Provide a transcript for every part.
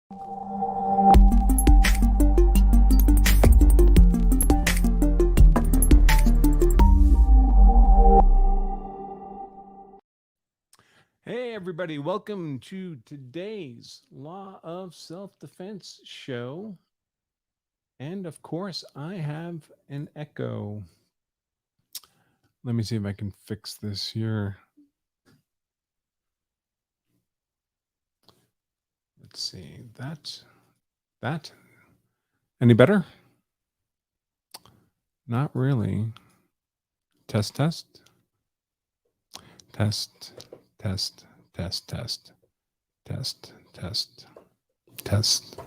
Hey, everybody. Welcome to today's Law of Self-Defense show. And of course, I have an echo. Let me see if I can fix this here. Let's see. That. Any better? Not really. Test. Test. Test. Test. Test. Test. Test. Test. Test.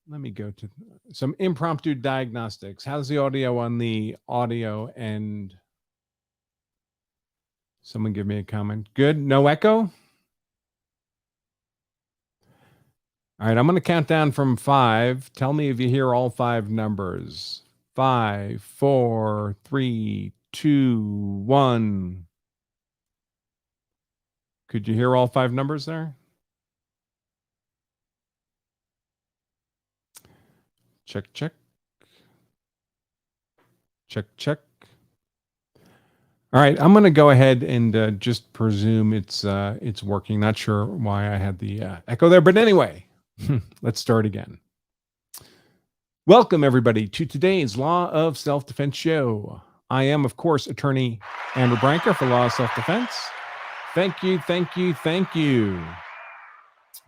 Let me go to some impromptu diagnostics. How's the audio on the audio end? Someone give me a comment. Good. No echo? All right. I'm going to count down from 5. Tell me if you hear all 5 numbers. 5, 4, 3, 2, 1. Could you hear all 5 numbers there? Check, check. Check, check. All right, I'm going to go ahead and just presume it's working. Not sure why I had the echo there, but anyway, let's start again. Welcome, everybody, to today's Law of Self-Defense show. I am, of course, Attorney Branca for Law of Self-Defense. Thank you, thank you, thank you.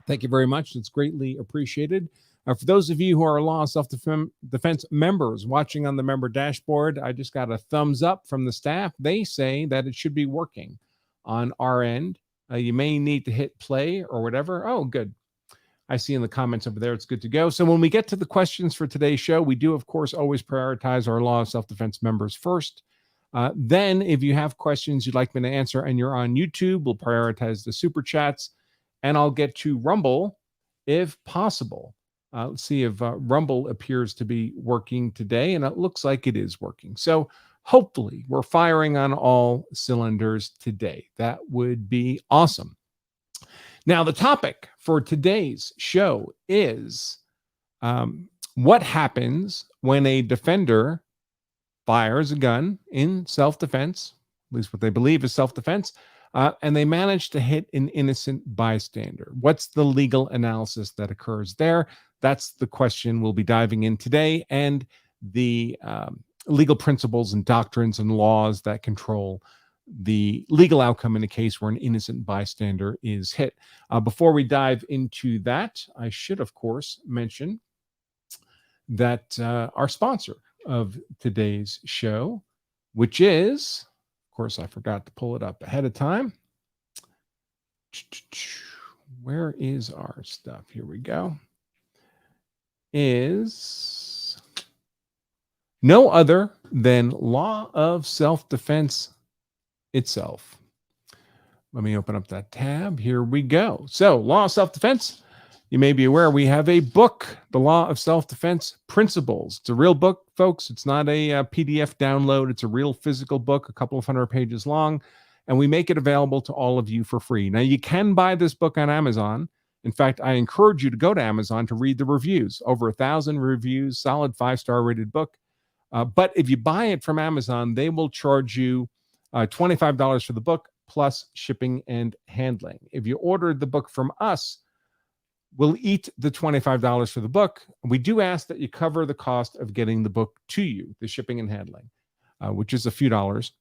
Thank you very much. It's greatly appreciated. For those of you who are Law of Self-Defense members watching on the member dashboard, I just got a thumbs up from the staff. They say that it should be working on our end. You may need to hit play or whatever. Oh, good. I see in the comments over there, it's good to go. So when we get to the questions for today's show, we do, of course, always prioritize our Law of Self-Defense members first. Then if you have questions you'd like me to answer and you're on YouTube, we'll prioritize the super chats, and I'll get to Rumble if possible. Let's see if Rumble appears to be working today, and it looks like it is working. So hopefully we're firing on all cylinders today. That would be awesome. Now, the topic for today's show is what happens when a defender fires a gun in self-defense, at least what they believe is self-defense, and they manage to hit an innocent bystander. What's the legal analysis that occurs there? That's the question we'll be diving in today, and the legal principles and doctrines and laws that control the legal outcome in a case where an innocent bystander is hit. Before we dive into that, I should, of course, mention that our sponsor of today's show, which is, of course, I forgot to pull it up ahead of time. Where is our stuff? Here we go. Is no other than Law of Self-Defense itself. Let me open up that tab. Here we go. So, Law of Self-Defense. You may be aware we have a book, The Law of Self-Defense Principles. It's a real book, folks. It's not a PDF download. It's a real physical book, a couple of 100 pages long, and we make it available to all of you for free. Now, you can buy this book on Amazon. In fact, I encourage you to go to Amazon to read the reviews. Over 1,000 reviews, solid 5-star rated book. But if you buy it from Amazon, they will charge you $25 for the book plus shipping and handling. If you order the book from us, we'll eat the $25 for the book. We do ask that you cover the cost of getting the book to you, the shipping and handling, which is a few dollars.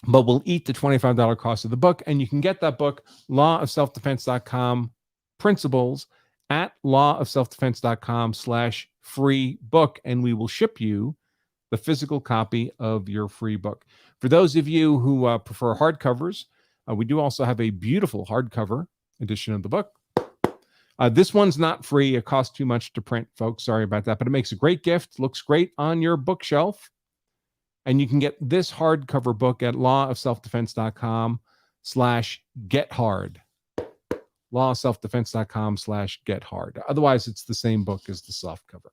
But we'll eat the $25 cost of the book, and you can get that book, lawofselfdefense.com, principles, at lawofselfdefense.com/free book, and we will ship you the physical copy of your free book. For those of you who prefer hardcovers, we do also have a beautiful hardcover edition of the book. This one's not free. It costs too much to print, folks. Sorry about that, but it makes a great gift. Looks great on your bookshelf. And you can get this hardcover book at lawofselfdefense.com/gethard. lawofselfdefense.com/gethard. Otherwise, it's the same book as the softcover.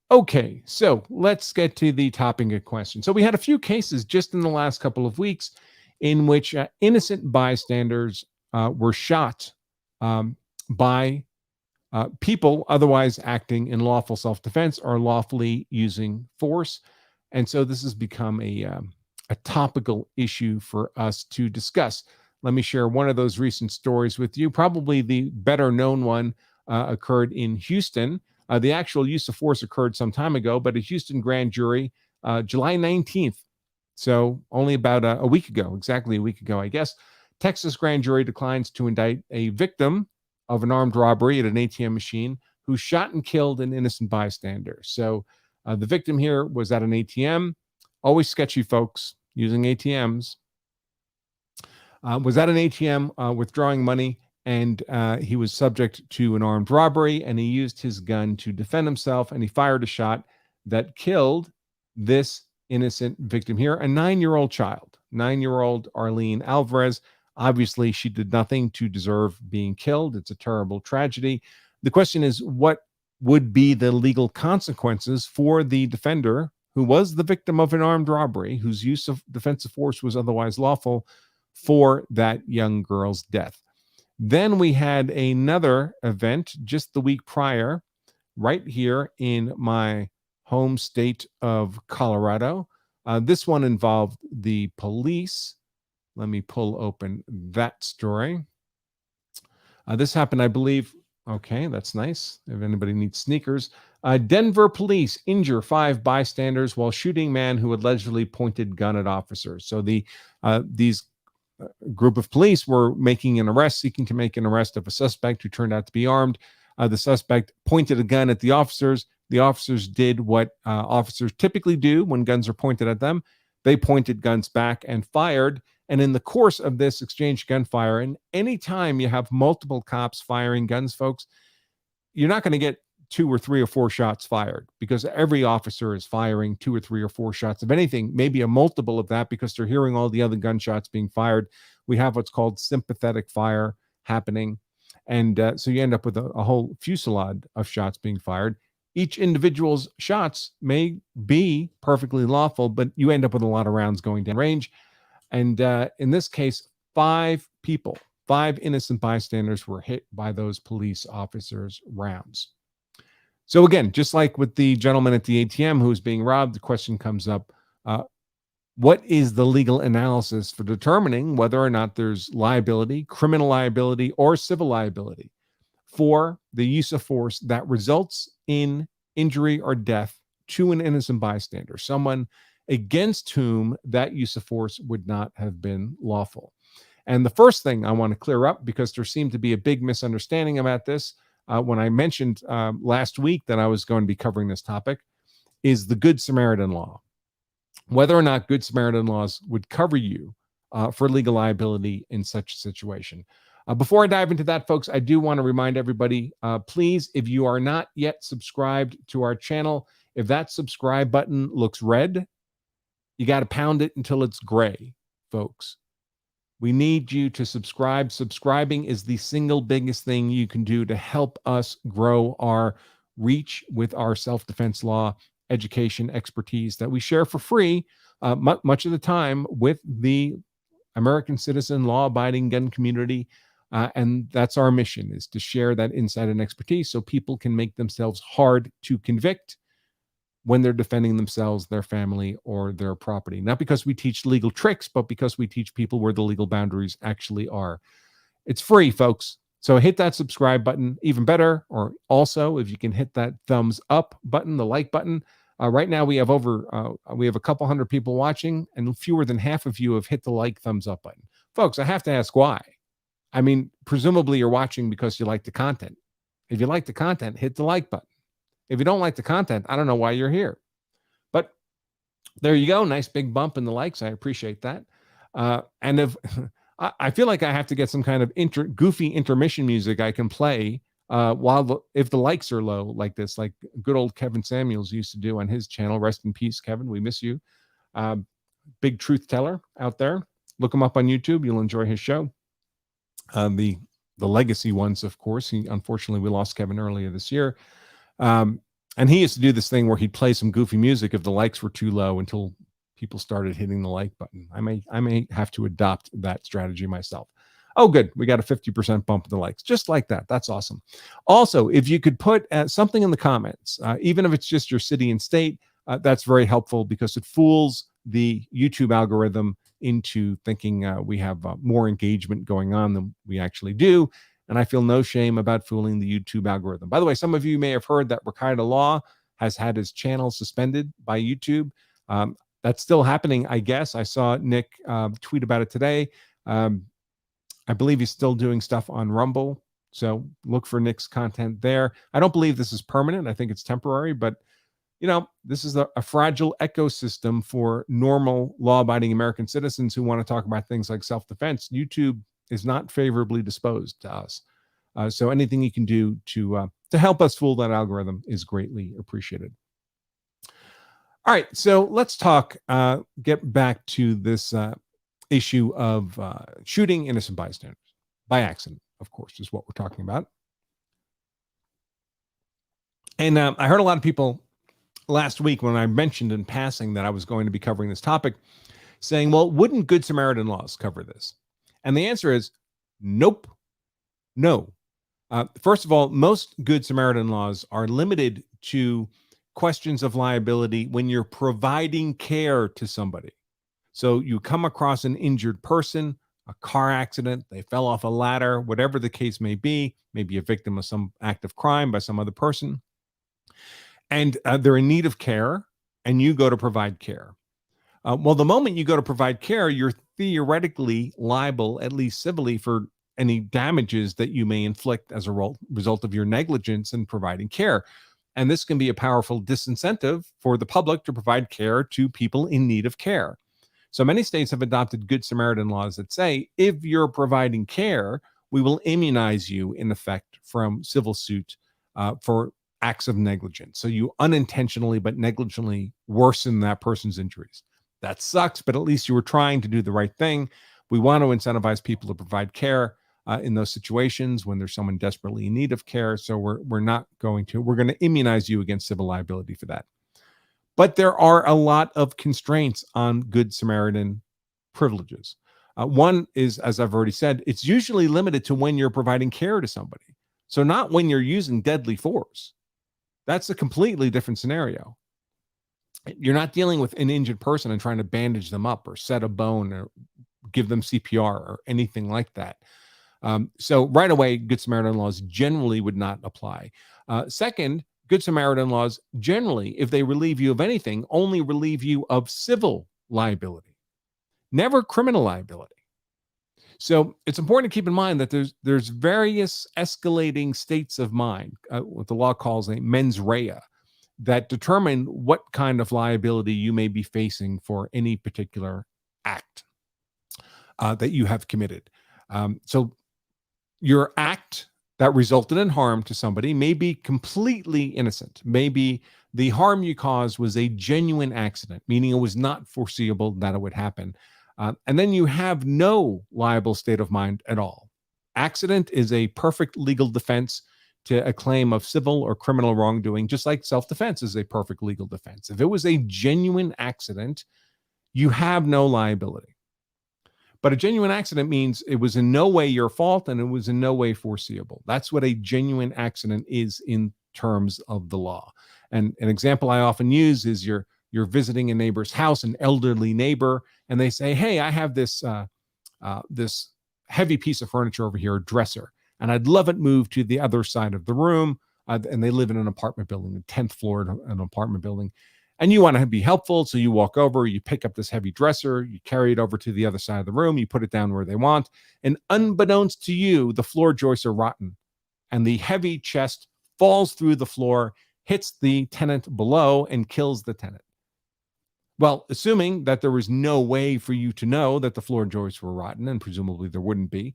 Okay, so let's get to the topic of question. So we had a few cases just in the last couple of weeks in which innocent bystanders were shot by people otherwise acting in lawful self-defense or lawfully using force. And so this has become a topical issue for us to discuss. Let me share one of those recent stories with you. Probably the better known one occurred in Houston. The actual use of force occurred some time ago, but a Houston grand jury, July 19th, so only about a week ago, exactly a week ago, I guess, Texas grand jury declines to indict a victim of an armed robbery at an ATM machine who shot and killed an innocent bystander. So the victim here was at an ATM. Always sketchy, folks, using ATMs. Was at an ATM withdrawing money, and he was subject to an armed robbery, and he used his gun to defend himself, and he fired a shot that killed this innocent victim here, a 9-year-old child, 9-year-old Arlene Alvarez. Obviously, she did nothing to deserve being killed. It's a terrible tragedy. The question is, what would be the legal consequences for the defender who was the victim of an armed robbery, whose use of defensive force was otherwise lawful, for that young girl's death? Then we had another event just the week prior, right here in my home state of Colorado. This one involved the police. Let me pull open that story. This happened, I believe. Okay, that's nice. If anybody needs sneakers. Denver police injure 5 bystanders while shooting man who allegedly pointed gun at officers. So these group of police were making an arrest, seeking to make an arrest of a suspect who turned out to be armed. The suspect pointed a gun at the officers. The officers did what officers typically do when guns are pointed at them. They pointed guns back and fired. And in the course of this exchange gunfire, and anytime you have multiple cops firing guns, folks, you're not going to get 2 or 3 or 4 shots fired, because every officer is firing 2 or 3 or 4 shots of anything, maybe a multiple of that, because they're hearing all the other gunshots being fired. We have what's called sympathetic fire happening. And so you end up with a whole fusillade of shots being fired. Each individual's shots may be perfectly lawful, but you end up with a lot of rounds going down range. And in this case, 5 people, 5 innocent bystanders were hit by those police officers' rounds. So again, just like with the gentleman at the ATM who was being robbed, the question comes up, what is the legal analysis for determining whether or not there's liability, criminal liability, or civil liability for the use of force that results in injury or death to an innocent bystander, someone against whom that use of force would not have been lawful? And the first thing I want to clear up, because there seemed to be a big misunderstanding about this when I mentioned last week that I was going to be covering this topic, is the Good Samaritan law. Whether or not Good Samaritan laws would cover you for legal liability in such a situation. Before I dive into that, folks, I do want to remind everybody, please, if you are not yet subscribed to our channel, if that subscribe button looks red, you got to pound it until it's gray, folks. We need you to subscribe. Subscribing is the single biggest thing you can do to help us grow our reach with our self-defense law education expertise that we share for free much of the time with the American citizen law-abiding gun community. And that's our mission, is to share that insight and expertise so people can make themselves hard to convict when they're defending themselves, their family, or their property. Not because we teach legal tricks, but because we teach people where the legal boundaries actually are. It's free, folks. So hit that subscribe button, even better. Or also, if you can hit that thumbs up button, the like button. Right now, we have a couple hundred people watching, and fewer than half of you have hit the like thumbs up button. Folks, I have to ask why. I mean, presumably you're watching because you like the content. If you like the content, hit the like button. If you don't like the content, I don't know why you're here. But there you go. Nice big bump in the likes. I appreciate that. And if I feel like I have to get some kind of goofy intermission music I can play if the likes are low like this, like good old Kevin Samuels used to do on his channel. Rest in peace, Kevin. We miss you. Big truth teller out there. Look him up on YouTube. You'll enjoy his show. The legacy ones, of course. Unfortunately, we lost Kevin earlier this year. And he used to do this thing where he'd play some goofy music if the likes were too low until people started hitting the like button. I may have to adopt that strategy myself. Oh, good. We got a 50% bump in the likes. Just like that. That's awesome. Also, if you could put something in the comments, even if it's just your city and state, that's very helpful because it fools the YouTube algorithm into thinking we have more engagement going on than we actually do. And I feel no shame about fooling the YouTube algorithm. By the way, some of you may have heard that Rakita Law has had his channel suspended by YouTube. That's still happening, I guess. I saw Nick tweet about it today. I believe he's still doing stuff on Rumble. So look for Nick's content there. I don't believe this is permanent. I think it's temporary, but this is a fragile ecosystem for normal law-abiding American citizens who want to talk about things like self-defense. YouTube is not favorably disposed to us. So anything you can do to help us fool that algorithm is greatly appreciated. All right, so let's get back to this issue of shooting innocent bystanders by accident, of course, is what we're talking about. And I heard a lot of people last week when I mentioned in passing that I was going to be covering this topic saying, well, wouldn't Good Samaritan laws cover this? And the answer is nope, no. First of all, most Good Samaritan laws are limited to questions of liability when you're providing care to somebody. So you come across an injured person, a car accident, they fell off a ladder, whatever the case may be, maybe a victim of some act of crime by some other person, and they're in need of care, and you go to provide care. Well, the moment you go to provide care, you're theoretically liable, at least civilly, for any damages that you may inflict as a result of your negligence in providing care. And this can be a powerful disincentive for the public to provide care to people in need of care. So many states have adopted Good Samaritan laws that say, if you're providing care, we will immunize you, in effect, from civil suit for acts of negligence. So you unintentionally but negligently worsen that person's injuries. That sucks, but at least you were trying to do the right thing. We want to incentivize people to provide care in those situations when there's someone desperately in need of care. So we're going to immunize you against civil liability for that. But there are a lot of constraints on Good Samaritan privileges. One is, as I've already said, it's usually limited to when you're providing care to somebody. So not when you're using deadly force. That's a completely different scenario. You're not dealing with an injured person and trying to bandage them up or set a bone or give them CPR or anything like that. So right away, Good Samaritan laws generally would not apply. Second, Good Samaritan laws generally, if they relieve you of anything, only relieve you of civil liability, never criminal liability. So it's important to keep in mind that there's various escalating states of mind, what the law calls a mens rea, that determine what kind of liability you may be facing for any particular act that you have committed. So your act that resulted in harm to somebody may be completely innocent. Maybe the harm you caused was a genuine accident, meaning it was not foreseeable that it would happen. And then you have no liable state of mind at all. Accident is a perfect legal defense to a claim of civil or criminal wrongdoing, just like self-defense is a perfect legal defense. If it was a genuine accident, you have no liability. But a genuine accident means it was in no way your fault and it was in no way foreseeable. That's what a genuine accident is in terms of the law. And an example I often use is you're visiting a neighbor's house, an elderly neighbor, and they say, hey, I have this this heavy piece of furniture over here, a dresser, and I'd love it moved to the other side of the room. And they live in an apartment building, the 10th floor of an apartment building. And you want to be helpful, so you walk over, you pick up this heavy dresser, you carry it over to the other side of the room, you put it down where they want, and unbeknownst to you, the floor joists are rotten, and the heavy chest falls through the floor, hits the tenant below, and kills the tenant. Well, assuming that there was no way for you to know that the floor joists were rotten, and presumably there wouldn't be,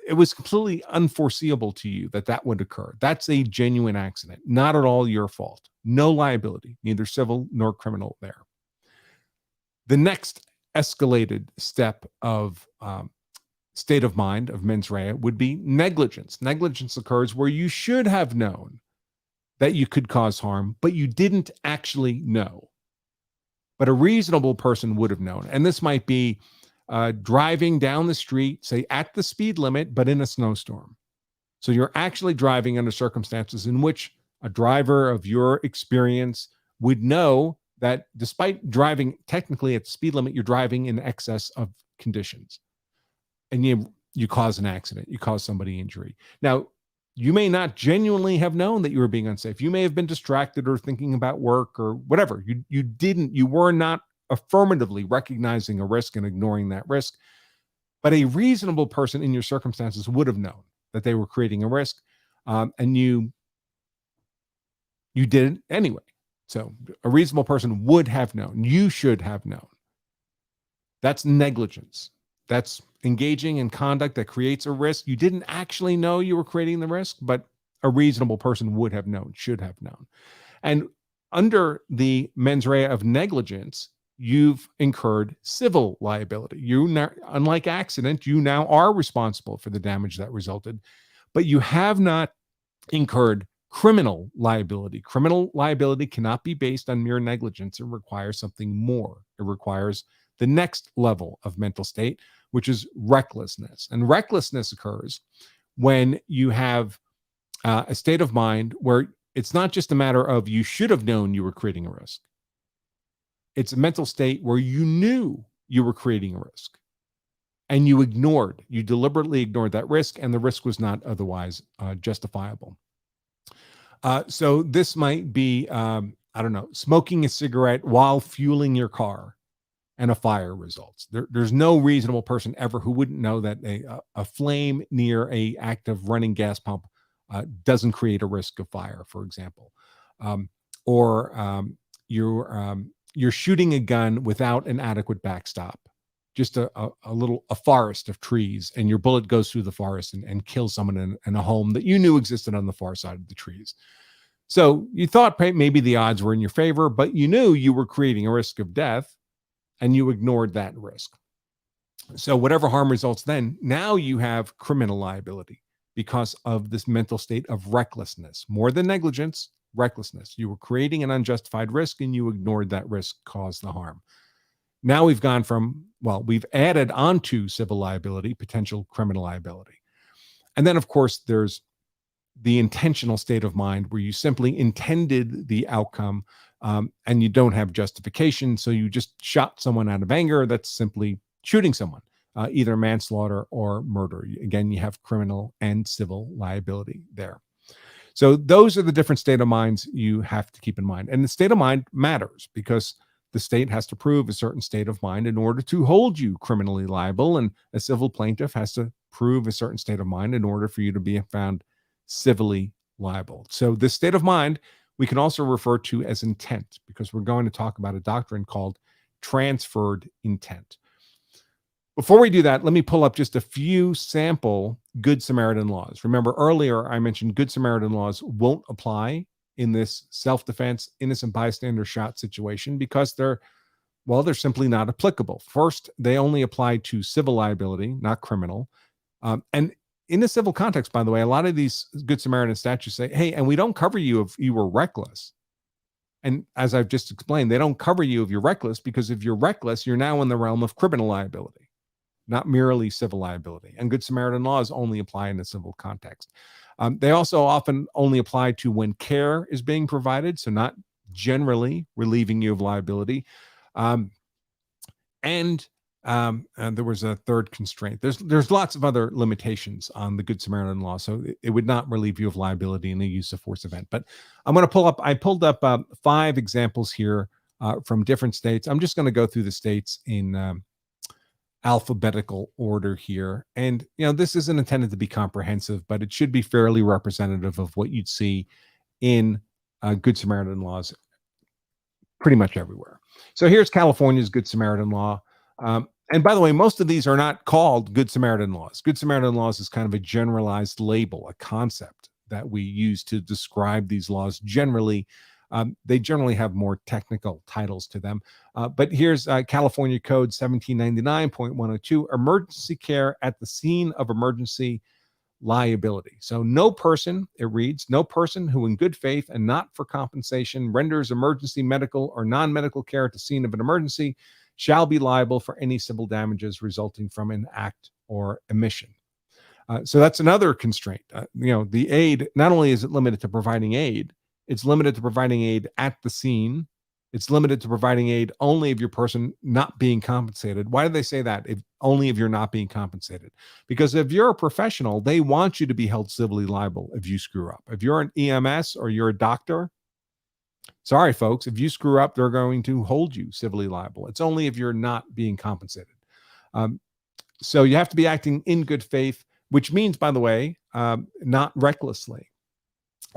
it was completely unforeseeable to you that that would occur. That's a genuine accident, not at all your fault. No liability, neither civil nor criminal there. The next escalated step of state of mind of mens rea would be negligence. Negligence occurs where you should have known that you could cause harm, but you didn't actually know. But a reasonable person would have known. And this might be driving down the street, say at the speed limit, but in a snowstorm. So you're actually driving under circumstances in which a driver of your experience would know that despite driving technically at the speed limit, you're driving in excess of conditions. And you cause an accident, you cause somebody injury. Now, you may not genuinely have known that you were being unsafe. You may have been distracted or thinking about work or whatever. You were not affirmatively recognizing a risk and ignoring that risk. But a reasonable person in your circumstances would have known that they were creating a risk, and you did it anyway. So a reasonable person would have known. You should have known. That's negligence. That's engaging in conduct that creates a risk. You didn't actually know you were creating the risk, but a reasonable person would have known, should have known. And under the mens rea of negligence, you've incurred civil liability. Unlike accident, you now are responsible for the damage that resulted, but you have not incurred criminal liability. Criminal liability cannot be based on mere negligence. It requires something more. It requires the next level of mental state, which is recklessness. And recklessness occurs when you have a state of mind where it's not just a matter of you should have known you were creating a risk. It's a mental state where you knew you were creating a risk and you deliberately ignored that risk, and the risk was not otherwise justifiable. So this might be, smoking a cigarette while fueling your car and a fire results. There's no reasonable person ever who wouldn't know that a flame near a active running gas pump doesn't create a risk of fire, for example. You're shooting a gun without an adequate backstop, just a forest of trees, and your bullet goes through the forest and kills someone in a home that you knew existed on the far side of the trees. So you thought maybe the odds were in your favor, but you knew you were creating a risk of death, and you ignored that risk. So whatever harm results then, now you have criminal liability because of this mental state of recklessness. More than negligence, recklessness. You were creating an unjustified risk and you ignored that risk, caused the harm. Now we've we've added onto civil liability, potential criminal liability. And then, of course, there's the intentional state of mind where you simply intended the outcome, and you don't have justification. So you just shot someone out of anger. That's simply shooting someone, either manslaughter or murder. Again, you have criminal and civil liability there. So those are the different state of minds you have to keep in mind. And the state of mind matters because the state has to prove a certain state of mind in order to hold you criminally liable. And a civil plaintiff has to prove a certain state of mind in order for you to be found civilly liable. So this state of mind we can also refer to as intent, because we're going to talk about a doctrine called transferred intent. Before we do that, let me pull up just a few sample Good Samaritan laws. Remember earlier I mentioned Good Samaritan laws won't apply in this self-defense, innocent bystander shot situation because they're simply not applicable. First, they only apply to civil liability, not criminal. And in the civil context, by the way, a lot of these Good Samaritan statutes say, hey, and we don't cover you if you were reckless. And as I've just explained, they don't cover you if you're reckless, because if you're reckless, you're now in the realm of criminal liability, not merely civil liability. And Good Samaritan laws only apply in the civil context. They also often only apply to when care is being provided, so not generally relieving you of liability. And there was a third constraint. There's lots of other limitations on the Good Samaritan law, so it would not relieve you of liability in a use of force event. But I pulled up 5 examples here from different states. I'm just going to go through the states in alphabetical order here. And, this isn't intended to be comprehensive, but it should be fairly representative of what you'd see in Good Samaritan laws pretty much everywhere. So here's California's Good Samaritan law. And by the way, most of these are not called Good Samaritan laws. Good Samaritan laws is kind of a generalized label, a concept that we use to describe these laws. Generally, they generally have more technical titles to them. But here's California Code 1799.102, emergency care at the scene of emergency liability. So no person, it reads, no person who in good faith and not for compensation renders emergency medical or non-medical care at the scene of an emergency shall be liable for any civil damages resulting from an act or omission. So that's another constraint. The aid, not only is it limited to providing aid, it's limited to providing aid at the scene. It's limited to providing aid only if your person not being compensated. Why do they say that? Only if you're not being compensated. Because if you're a professional, they want you to be held civilly liable if you screw up. If you're an EMS or you're a doctor, sorry, folks, if you screw up, they're going to hold you civilly liable. It's only if you're not being compensated. So you have to be acting in good faith, which means, by the way, not recklessly.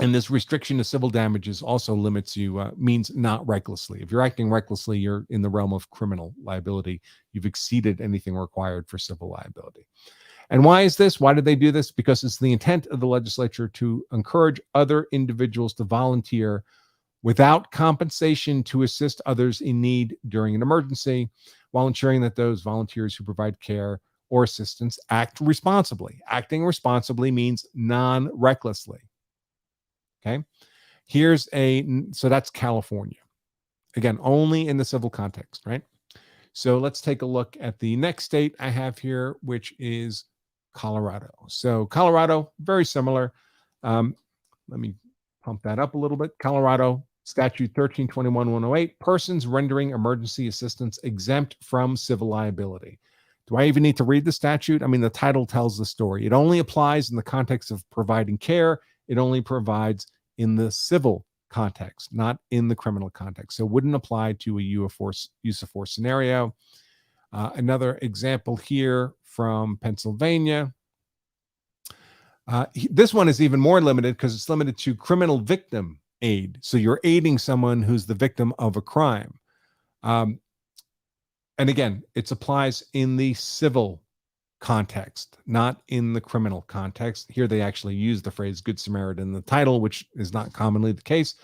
And this restriction to civil damages also limits you, means not recklessly. If you're acting recklessly, you're in the realm of criminal liability. You've exceeded anything required for civil liability. And why is this? Why did they do this? Because it's the intent of the legislature to encourage other individuals to volunteer without compensation to assist others in need during an emergency, while ensuring that those volunteers who provide care or assistance act responsibly. Acting responsibly means non-recklessly. Okay. So that's California. Again, only in the civil context, right? So let's take a look at the next state I have here, which is Colorado. So Colorado, very similar. Let me pump that up a little bit. Colorado Statute 1321-108, persons rendering emergency assistance exempt from civil liability. Do I even need to read the statute? I mean, the title tells the story. It only applies in the context of providing care. It only provides in the civil context, not in the criminal context. So it wouldn't apply to a use of force scenario. Another example here from Pennsylvania. This one is even more limited because it's limited to criminal victim aid. So you're aiding someone who's the victim of a crime. And again, it applies in the civil context, not in the criminal context. Here they actually use the phrase Good Samaritan in the title, which is not commonly the case.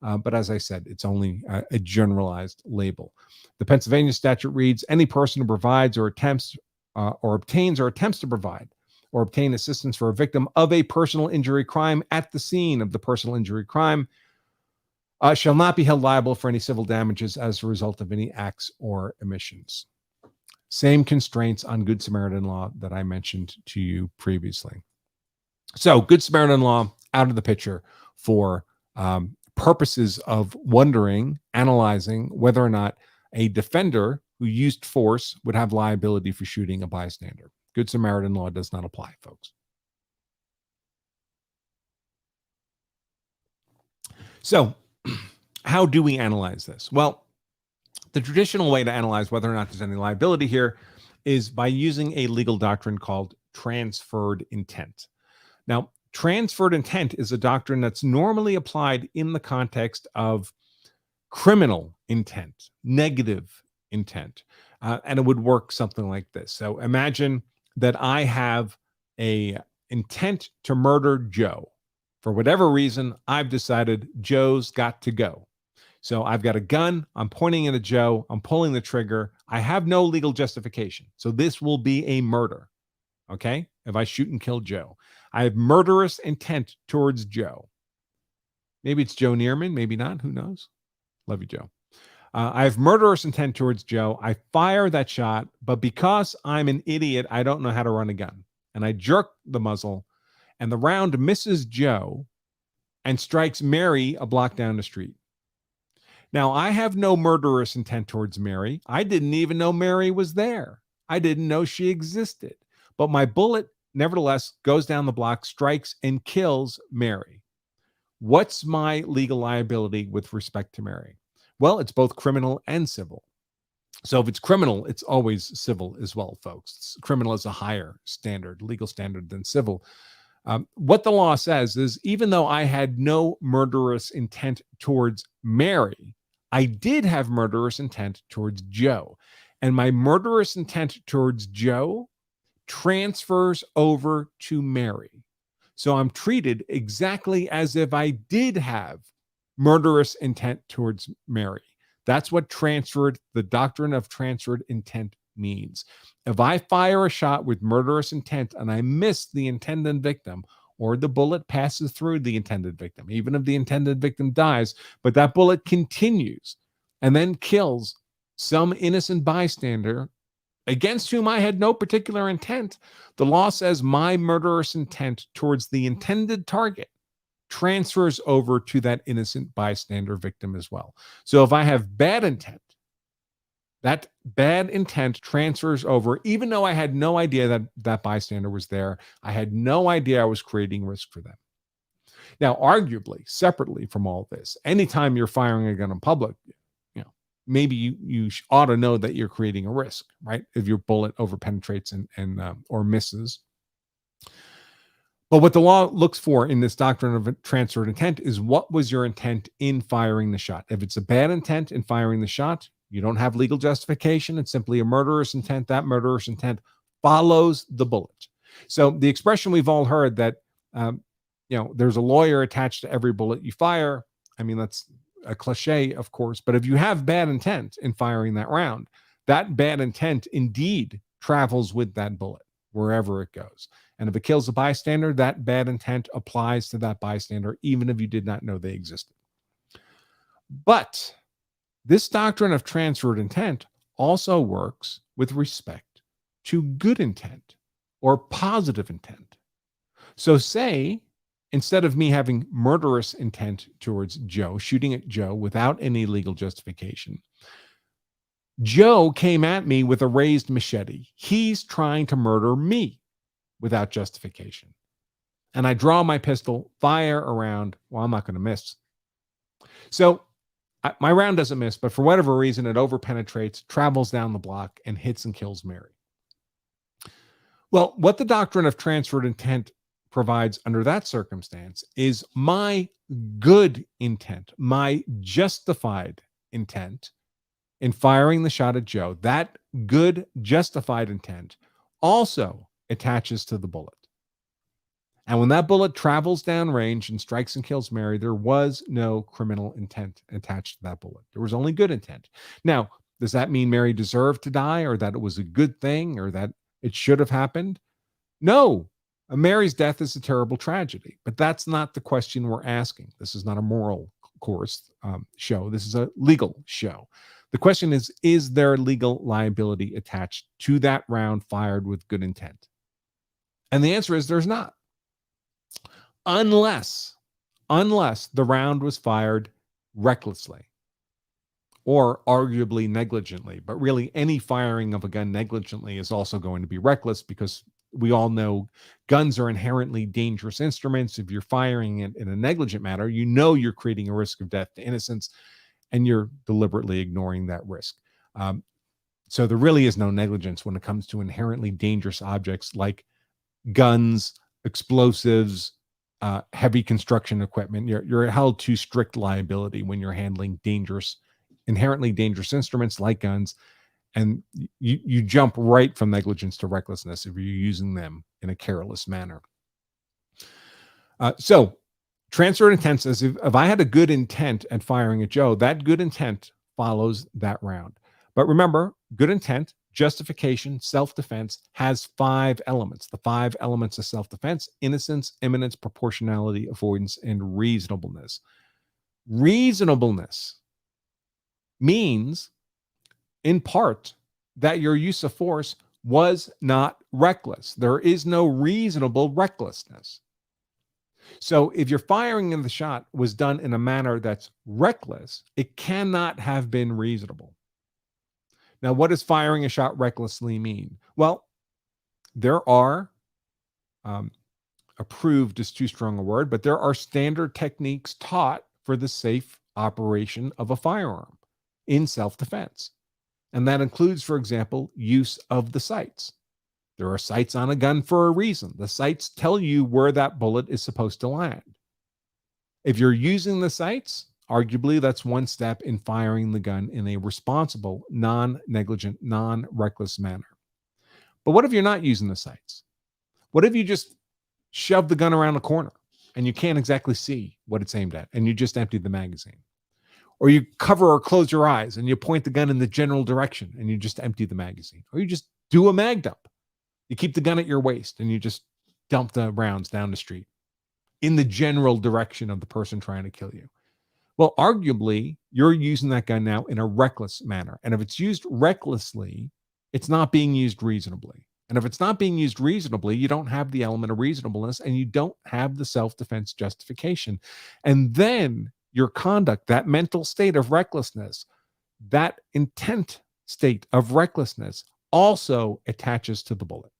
But as I said, it's only a generalized label. The Pennsylvania statute reads, any person who provides or attempts or obtains or attempts to provide or obtain assistance for a victim of a personal injury crime at the scene of the personal injury crime shall not be held liable for any civil damages as a result of any acts or omissions. Same constraints on Good Samaritan law that I mentioned to you previously. So Good Samaritan law out of the picture for purposes of wondering, analyzing whether or not a defender who used force would have liability for shooting a bystander. Good Samaritan law does not apply, folks. So how do we analyze this? Well, the traditional way to analyze whether or not there's any liability here is by using a legal doctrine called transferred intent. Now, transferred intent is a doctrine that's normally applied in the context of criminal intent, negative intent, and it would work something like this. So imagine that I have a intent to murder Joe. For whatever reason, I've decided Joe's got to go. So I've got a gun, I'm pointing it at Joe, I'm pulling the trigger. I have no legal justification. So this will be a murder, okay? If I shoot and kill Joe. I have murderous intent towards Joe. Maybe it's Joe Neerman, maybe not, who knows? Love you, Joe. I have murderous intent towards Joe. I fire that shot, but because I'm an idiot, I don't know how to run a gun. And I jerk the muzzle, and the round misses Joe and strikes Mary a block down the street. Now, I have no murderous intent towards Mary. I didn't even know Mary was there. I didn't know she existed. But my bullet, nevertheless, goes down the block, strikes, and kills Mary. What's my legal liability with respect to Mary? Well, it's both criminal and civil. So if it's criminal, it's always civil as well, folks. Criminal is a higher standard, legal standard than civil. What the law says is even though I had no murderous intent towards Mary, I did have murderous intent towards Joe. And my murderous intent towards Joe transfers over to Mary. So I'm treated exactly as if I did have murderous intent towards Mary. That's what the doctrine of transferred intent means. If I fire a shot with murderous intent and I miss the intended victim, or the bullet passes through the intended victim, even if the intended victim dies, but that bullet continues and then kills some innocent bystander against whom I had no particular intent, the law says my murderous intent towards the intended target transfers over to that innocent bystander victim as well. So if I have bad intent, that bad intent transfers over, even though I had no idea that that bystander was there. I had no idea I was creating risk for them. Now, arguably, separately from all this, anytime you're firing a gun in public, maybe you ought to know that you're creating a risk, right? If your bullet overpenetrates and or misses. But what the law looks for in this doctrine of transferred intent is what was your intent in firing the shot. If it's a bad intent in firing the shot, you don't have legal justification. It's simply a murderous intent. That murderous intent follows the bullet. So the expression we've all heard that, there's a lawyer attached to every bullet you fire. I mean, that's a cliche, of course, but if you have bad intent in firing that round, that bad intent indeed travels with that bullet wherever it goes. And if it kills a bystander, that bad intent applies to that bystander, even if you did not know they existed. But this doctrine of transferred intent also works with respect to good intent or positive intent. So say, instead of me having murderous intent towards Joe, shooting at Joe without any legal justification, Joe came at me with a raised machete. He's trying to murder me without justification. And I draw my pistol, fire around. Well, I'm not going to miss. So my round doesn't miss, but for whatever reason, it overpenetrates, travels down the block, and hits and kills Mary. Well, what the doctrine of transferred intent provides under that circumstance is my good intent, my justified intent in firing the shot at Joe. That good justified intent also attaches to the bullet. And when that bullet travels downrange and strikes and kills Mary, there was no criminal intent attached to that bullet. There was only good intent. Now, does that mean Mary deserved to die, or that it was a good thing, or that it should have happened? No. Mary's death is a terrible tragedy, but that's not the question we're asking. This is not a moral course show. This is a legal show. The question is there legal liability attached to that round fired with good intent? And the answer is there's not. Unless the round was fired recklessly or arguably negligently. But really, any firing of a gun negligently is also going to be reckless, because we all know guns are inherently dangerous instruments. If you're firing it in a negligent manner, you're creating a risk of death to innocents, and you're deliberately ignoring that risk. So there really is no negligence when it comes to inherently dangerous objects like guns, explosives, heavy construction equipment. You're held to strict liability when you're handling inherently dangerous instruments like guns. And you jump right from negligence to recklessness if you're using them in a careless manner. So transferred intent says if I had a good intent at firing at Joe, that good intent follows that round. But remember, good intent, justification, self-defense has 5 elements. The 5 elements of self-defense: innocence, imminence, proportionality, avoidance, and reasonableness. Reasonableness means, in part, that your use of force was not reckless. There is no reasonable recklessness. So if your firing in the shot was done in a manner that's reckless, it cannot have been reasonable. Now, what does firing a shot recklessly mean? Well, there are, approved is too strong a word, but there are standard techniques taught for the safe operation of a firearm in self-defense. And that includes, for example, use of the sights. There are sights on a gun for a reason. The sights tell you where that bullet is supposed to land. If you're using the sights, arguably that's one step in firing the gun in a responsible, non-negligent, non-reckless manner. But what if you're not using the sights? What if you just shove the gun around the corner and you can't exactly see what it's aimed at, and you just emptied the magazine? Or you cover or close your eyes and you point the gun in the general direction and you just empty the magazine? Or you just do a mag dump. You keep the gun at your waist and you just dump the rounds down the street in the general direction of the person trying to kill you. Well, arguably, you're using that gun now in a reckless manner. And if it's used recklessly, it's not being used reasonably. And if it's not being used reasonably, you don't have the element of reasonableness and you don't have the self-defense justification. And then your conduct, that mental state of recklessness, that intent state of recklessness also attaches to the bullet.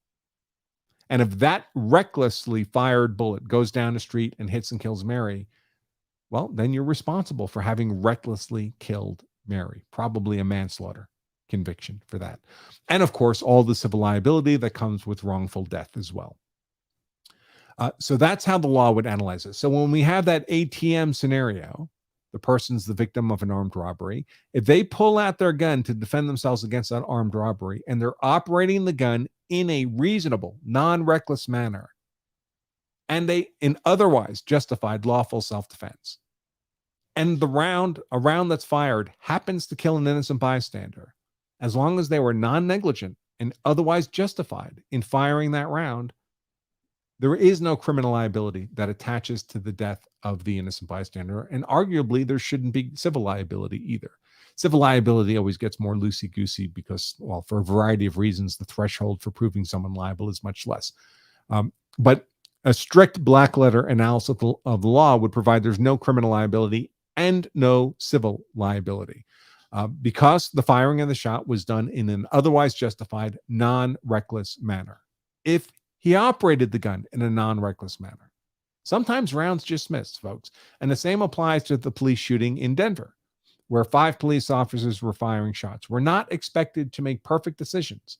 And if that recklessly fired bullet goes down the street and hits and kills Mary, well, then you're responsible for having recklessly killed Mary, probably a manslaughter conviction for that. And of course, all the civil liability that comes with wrongful death as well. So that's how the law would analyze it. So when we have that ATM scenario, the person's the victim of an armed robbery. If they pull out their gun to defend themselves against that armed robbery and they're operating the gun in a reasonable, non-reckless manner, and they in otherwise justified lawful self-defense, and a round that's fired happens to kill an innocent bystander, as long as they were non-negligent and otherwise justified in firing that round, there is no criminal liability that attaches to the death of the innocent bystander. And arguably, there shouldn't be civil liability either. Civil liability always gets more loosey-goosey because, well, for a variety of reasons, the threshold for proving someone liable is much less. But a strict black letter analysis of the law would provide there's no criminal liability and no civil liability because the firing of the shot was done in an otherwise justified, non-reckless manner. If he operated the gun in a non-reckless manner, sometimes rounds just miss, folks. And the same applies to the police shooting in Denver, where 5 police officers were firing shots. We're not expected to make perfect decisions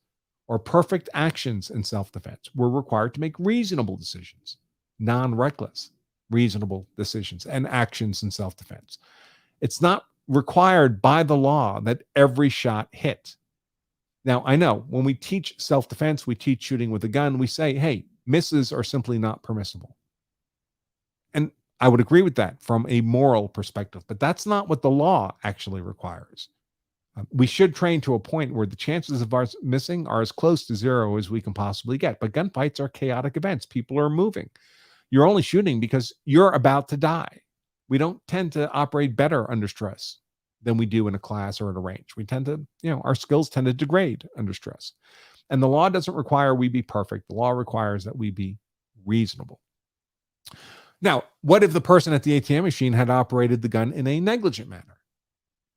or perfect actions in self-defense. We're required to make reasonable decisions, non-reckless, reasonable decisions and actions in self-defense. It's not required by the law that every shot hit. Now, I know when we teach self-defense, we teach shooting with a gun, we say, hey, misses are simply not permissible. And I would agree with that from a moral perspective, but that's not what the law actually requires. We should train to a point where the chances of us missing are as close to zero as we can possibly get. But gunfights are chaotic events. People are moving. You're only shooting because you're about to die. We don't tend to operate better under stress than we do in a class or at a range. We tend to, our skills tend to degrade under stress. And the law doesn't require we be perfect. The law requires that we be reasonable. Now, what if the person at the ATM machine had operated the gun in a negligent manner?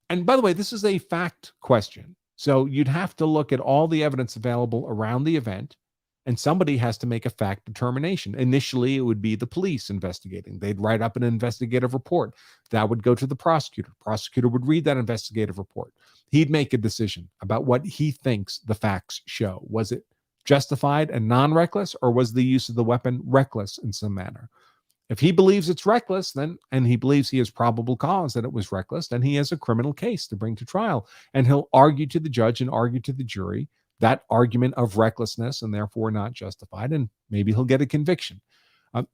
And by the way, this is a fact question. So you'd have to look at all the evidence available around the event, and somebody has to make a fact determination. Initially, it would be the police investigating. They'd write up an investigative report. That would go to the prosecutor. Prosecutor would read that investigative report. He'd make a decision about what he thinks the facts show. Was it justified and non-reckless, or was the use of the weapon reckless in some manner? If he believes it's reckless, then, and he believes he has probable cause that it was reckless, then he has a criminal case to bring to trial. And he'll argue to the judge and argue to the jury that argument of recklessness and therefore not justified, and maybe he'll get a conviction.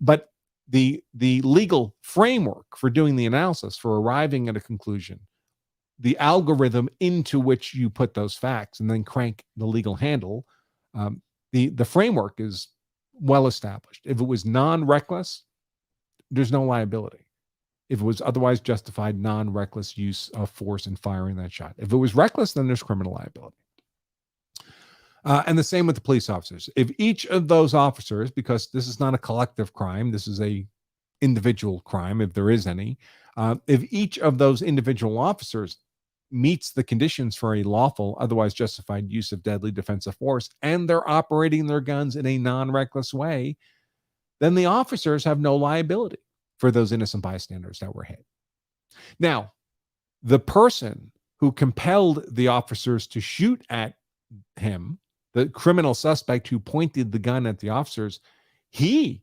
But the legal framework for doing the analysis, for arriving at a conclusion, the algorithm into which you put those facts and then crank the legal handle, the framework is well established. If it was non-reckless, there's no liability. If it was otherwise justified, non-reckless use of force in firing that shot. If it was reckless, then there's criminal liability. And the same with the police officers. If each of those officers, because this is not a collective crime, this is a individual crime, if there is any, if each of those individual officers meets the conditions for a lawful, otherwise justified use of deadly defensive force, and they're operating their guns in a non-reckless way, then the officers have no liability for those innocent bystanders that were hit. Now, the person who compelled the officers to shoot at him, the criminal suspect who pointed the gun at the officers, he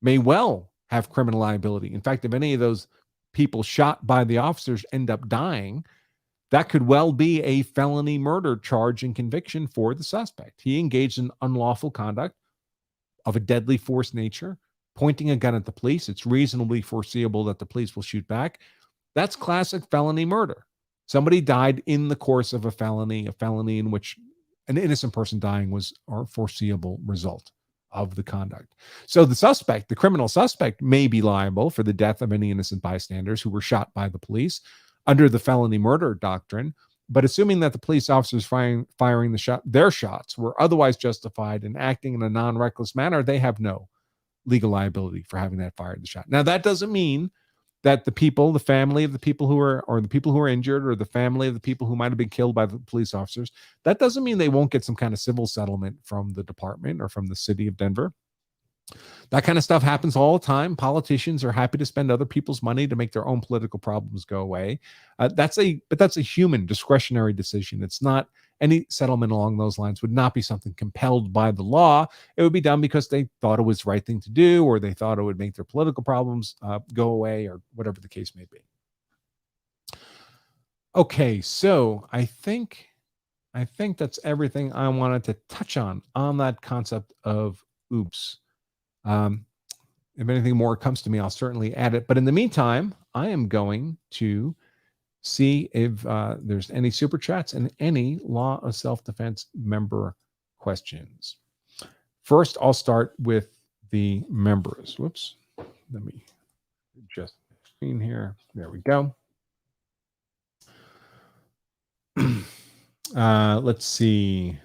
may well have criminal liability. In fact, if any of those people shot by the officers end up dying, that could well be a felony murder charge and conviction for the suspect. He engaged in unlawful conduct of a deadly force nature, pointing a gun at the police. It's reasonably foreseeable that the police will shoot back. That's classic felony murder. Somebody died in the course of a felony in which an innocent person dying was a foreseeable result of the conduct. So the suspect, the criminal suspect, may be liable for the death of any innocent bystanders who were shot by the police under the felony murder doctrine. But assuming that the police officers firing their shots were otherwise justified and acting in a non-reckless manner, they have no legal liability for having that fired the shot. Now, that doesn't mean that the people, the family of the people who are, or the people who are injured, or the family of the people who might have been killed by the police officers, that doesn't mean they won't get some kind of civil settlement from the department or from the city of Denver. That kind of stuff happens all the time. Politicians are happy to spend other people's money to make their own political problems go away. But that's a human discretionary decision. It's not, any settlement along those lines would not be something compelled by the law. It would be done because they thought it was the right thing to do, or they thought it would make their political problems go away, or whatever the case may be. Okay, so I think that's everything I wanted to touch on that concept of oops. If anything more comes to me, I'll certainly add it. But in the meantime, I am going to see if there's any super chats and any law of self-defense member questions. First, I'll start with the members. Whoops. Let me adjust the screen here. There we go. Let's see.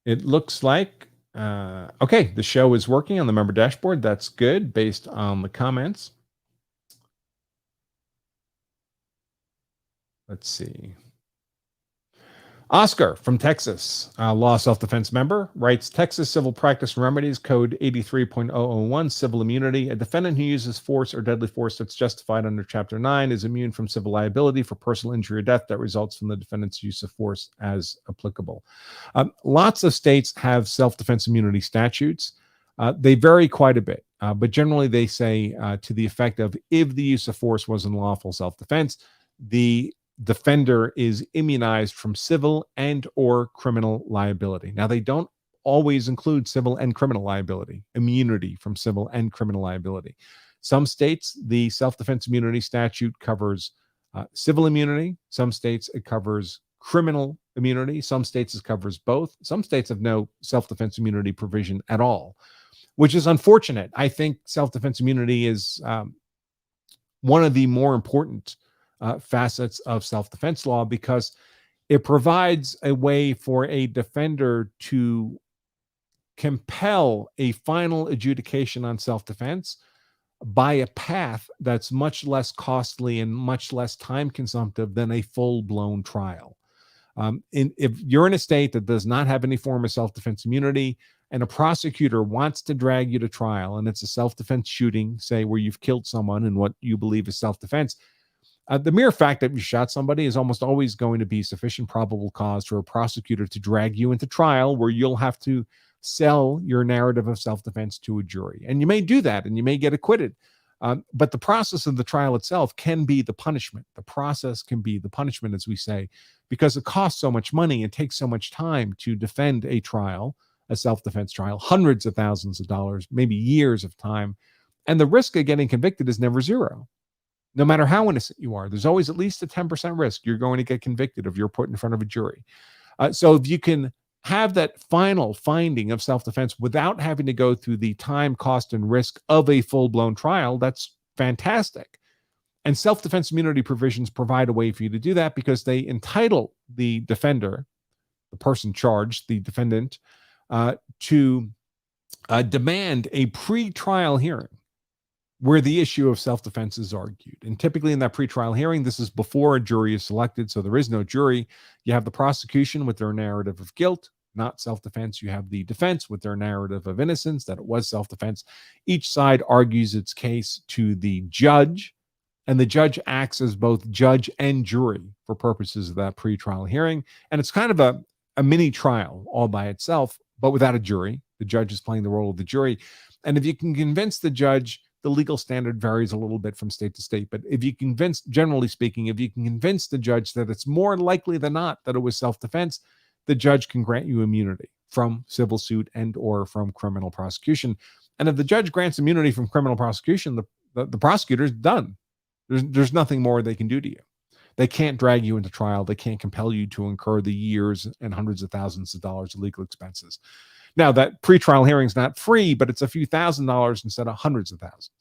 It looks like, okay, the show is working on the member dashboard. That's good based on the comments. Let's see. Oscar from Texas, law self-defense member, writes, Texas Civil Practice and Remedies Code 83.001, civil immunity. A defendant who uses force or deadly force that's justified under Chapter 9 is immune from civil liability for personal injury or death that results from the defendant's use of force as applicable. Lots of states have self-defense immunity statutes. They vary quite a bit, but generally they say to the effect of, if the use of force was unlawful self-defense, the defender is immunized from civil and or criminal liability. Now, they don't always include civil and criminal liability, immunity from civil and criminal liability. Some states, the self-defense immunity statute covers civil immunity. Some states, it covers criminal immunity. Some states, it covers both. Some states have no self-defense immunity provision at all, which is unfortunate. I think self-defense immunity is one of the more important facets of self-defense law, because it provides a way for a defender to compel a final adjudication on self-defense by a path that's much less costly and much less time consumptive than a full-blown trial. If you're in a state that does not have any form of self-defense immunity, and a prosecutor wants to drag you to trial, and it's a self-defense shooting, say, where you've killed someone in what you believe is self-defense, the mere fact that you shot somebody is almost always going to be sufficient probable cause for a prosecutor to drag you into trial, where you'll have to sell your narrative of self-defense to a jury. And you may do that, and you may get acquitted. But the process of the trial itself can be the punishment. The process can be the punishment, as we say, because it costs so much money and takes so much time to defend a trial, a self-defense trial, hundreds of thousands of dollars, maybe years of time. And the risk of getting convicted is never zero. No matter how innocent you are, there's always at least a 10% risk you're going to get convicted if you're put in front of a jury. So if you can have that final finding of self-defense without having to go through the time, cost, and risk of a full-blown trial, that's fantastic. And self-defense immunity provisions provide a way for you to do that, because they entitle the defender, the person charged, the defendant, to demand a pre-trial hearing where the issue of self-defense is argued. And typically in that pretrial hearing, this is before a jury is selected, so there is no jury. You have the prosecution with their narrative of guilt, not self-defense. You have the defense with their narrative of innocence, that it was self-defense. Each side argues its case to the judge, and the judge acts as both judge and jury for purposes of that pretrial hearing. And it's kind of a mini trial all by itself, but without a jury. The judge is playing the role of the jury. And if you can convince the judge, the legal standard varies a little bit from state to state, but if you convince, generally speaking, if you can convince the judge that it's more likely than not that it was self-defense, the judge can grant you immunity from civil suit and or from criminal prosecution. And if the judge grants immunity from criminal prosecution, the prosecutor's done. There's nothing more they can do to you. They can't drag you into trial. They can't compel you to incur the years and hundreds of thousands of dollars of legal expenses. Now, that pretrial hearing is not free, but it's a few $1,000s instead of hundreds of thousands.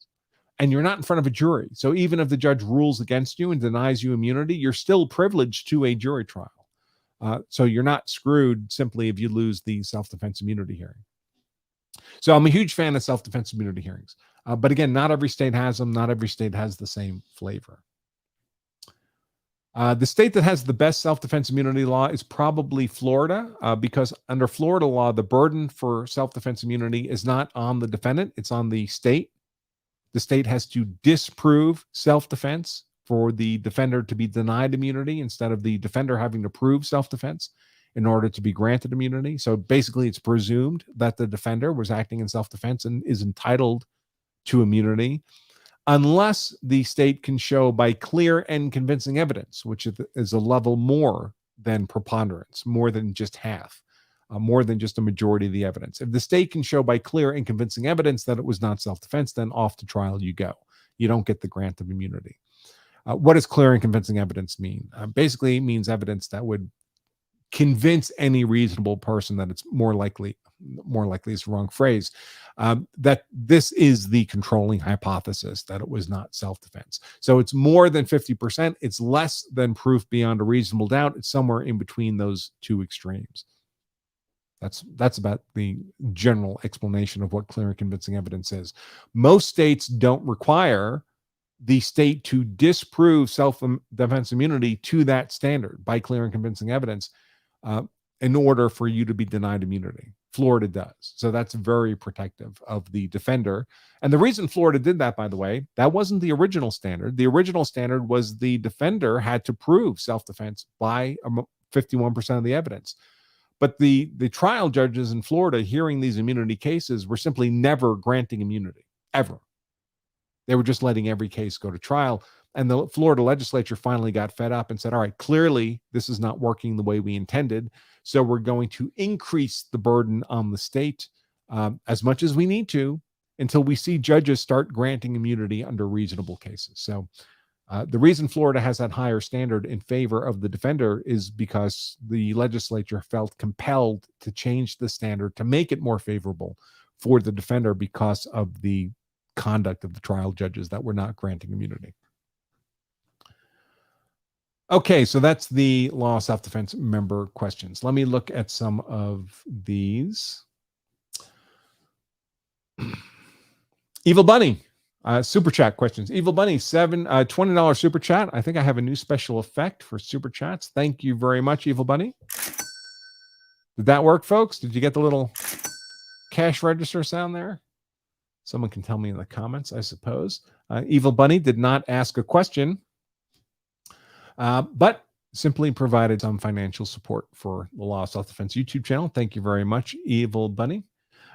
And you're not in front of a jury. So even if the judge rules against you and denies you immunity, you're still privileged to a jury trial. So you're not screwed simply if you lose the self-defense immunity hearing. So I'm a huge fan of self-defense immunity hearings. But again, not every state has them. Not every state has the same flavor. The state that has the best self-defense immunity law is probably Florida, because under Florida law, the burden for self-defense immunity is not on the defendant, it's on the state. The state has to disprove self-defense for the defender to be denied immunity instead of the defender having to prove self-defense in order to be granted immunity. So basically, it's presumed that the defender was acting in self-defense and is entitled to immunity, unless the state can show by clear and convincing evidence, which is a level more than preponderance, more than just half, more than just a majority of the evidence. If the state can show by clear and convincing evidence that it was not self-defense, then off to trial you go. You don't get the grant of immunity. What does clear and convincing evidence mean? Basically, it means evidence that would convince any reasonable person that it's more likely is the wrong phrase, that this is the controlling hypothesis, that it was not self-defense. So it's more than 50%. It's less than proof beyond a reasonable doubt. It's somewhere in between those two extremes. That's about the general explanation of what clear and convincing evidence is. Most states don't require the state to disprove self-defense immunity to that standard by clear and convincing evidence in order for you to be denied immunity. Florida does. So that's very protective of the defender. And the reason Florida did that, by the way, that wasn't the original standard. The original standard was the defender had to prove self-defense by 51% of the evidence. But the trial judges in Florida hearing these immunity cases were simply never granting immunity, ever. They were just letting every case go to trial. And the Florida legislature finally got fed up and said, all right, clearly this is not working the way we intended. So we're going to increase the burden on the state as much as we need to until we see judges start granting immunity under reasonable cases. So the reason Florida has that higher standard in favor of the defender is because the legislature felt compelled to change the standard to make it more favorable for the defender because of the conduct of the trial judges that were not granting immunity. Okay, so that's the law of self-defense member questions. Let me look at some of these. Evil Bunny, super chat questions. Evil Bunny, $20 super chat. I think I have a new special effect for super chats. Thank you very much, Evil Bunny. Did that work, folks? Did you get the little cash register sound there? Someone can tell me in the comments, I suppose. Evil Bunny did not ask a question, but simply provided some financial support for the Law of Self-Defense YouTube channel. Thank you very much, Evil Bunny.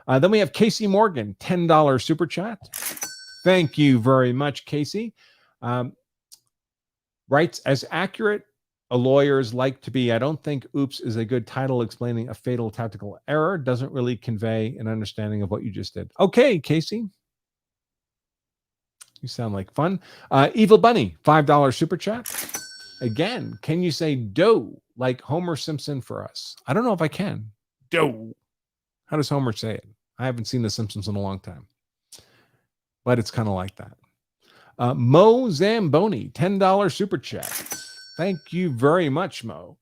Then we have Casey Morgan, $10 super chat. Thank you very much, Casey. Writes, as accurate a lawyers like to be, I don't think oops is a good title explaining a fatal tactical error. Doesn't really convey an understanding of what you just did. Okay, Casey. You sound like fun. Evil Bunny, $5 super chat. Again, can you say doe like Homer Simpson for us? I don't know if I can. Doe. How does Homer say it? I haven't seen The Simpsons in a long time. But it's kind of like that. Mo Zamboni, $10 super chat. Thank you very much, Mo.